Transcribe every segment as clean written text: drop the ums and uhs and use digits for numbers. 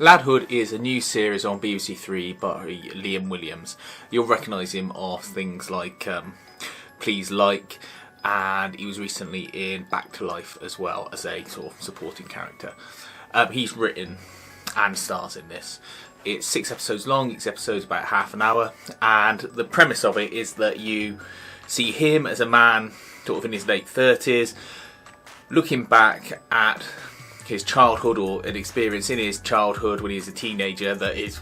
LADHOOD is a new series on BBC Three by Liam Williams. You'll recognise him off things like Please Like, and he was recently in Back to Life as well as a sort of supporting character. He's written and stars in this. It's 6 episodes long, each episode's about half an hour, and the premise of it is that you see him as a man sort of in his late 30s, looking back at his childhood or an experience in his childhood when he was a teenager that is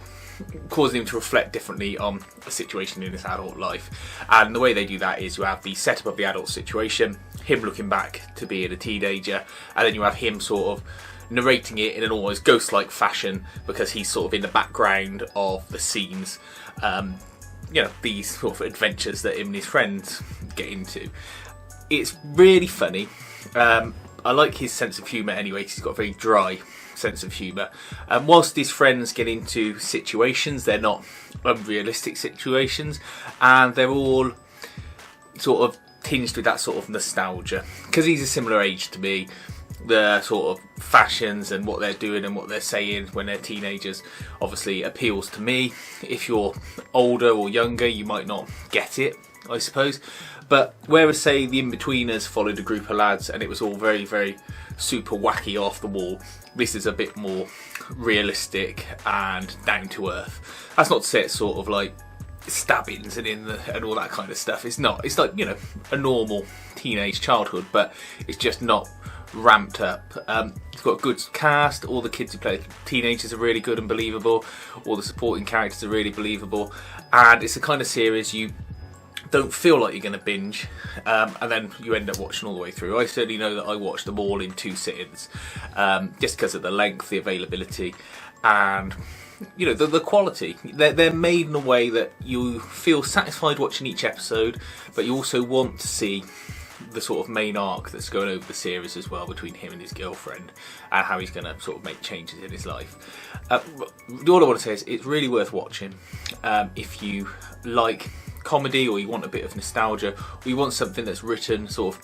causing him to reflect differently on a situation in his adult life. And the way they do that is you have the setup of the adult situation, him looking back to being a teenager, and then you have him sort of narrating it in an almost ghost-like fashion because he's sort of in the background of the scenes, these sort of adventures that him and his friends get into. It's really funny. I like his sense of humour anyway, because he's got a very dry sense of humour. Whilst his friends get into situations, they're not unrealistic situations, and they're all sort of tinged with that sort of nostalgia. Because he's a similar age to me, the sort of fashions and what they're doing and what they're saying when they're teenagers obviously appeals to me. If you're older or younger, you might not get it, I suppose. But whereas, say, the In-Betweeners followed a group of lads and it was all very, very super wacky off the wall, this is a bit more realistic and down to earth. That's not to say it's sort of like stabbings and all that kind of stuff. It's not. It's like, a normal teenage childhood, but it's just not ramped up. It's got a good cast. All the kids who play teenagers are really good and believable. All the supporting characters are really believable. And it's the kind of series you don't feel like you're going to binge, and then you end up watching all the way through. I certainly know that I watched them all in 2 sittings, just because of the length, the availability, and the quality. They're made in a way that you feel satisfied watching each episode, but you also want to see the sort of main arc that's going over the series as well, between him and his girlfriend, and how he's going to sort of make changes in his life. All I want to say is it's really worth watching if you like comedy, or you want a bit of nostalgia, or you want something that's written sort of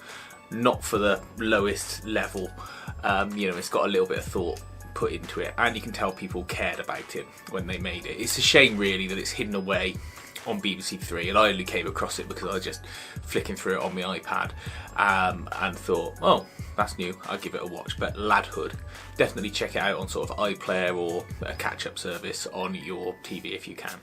not for the lowest level. It's got a little bit of thought put into it, and you can tell people cared about it when they made it. It's a shame really that it's hidden away on BBC Three, and I only came across it because I was just flicking through it on my iPad and thought, oh, that's new, I'll give it a watch. But LADHOOD, definitely check it out on sort of iPlayer or a catch-up service on your TV if you can.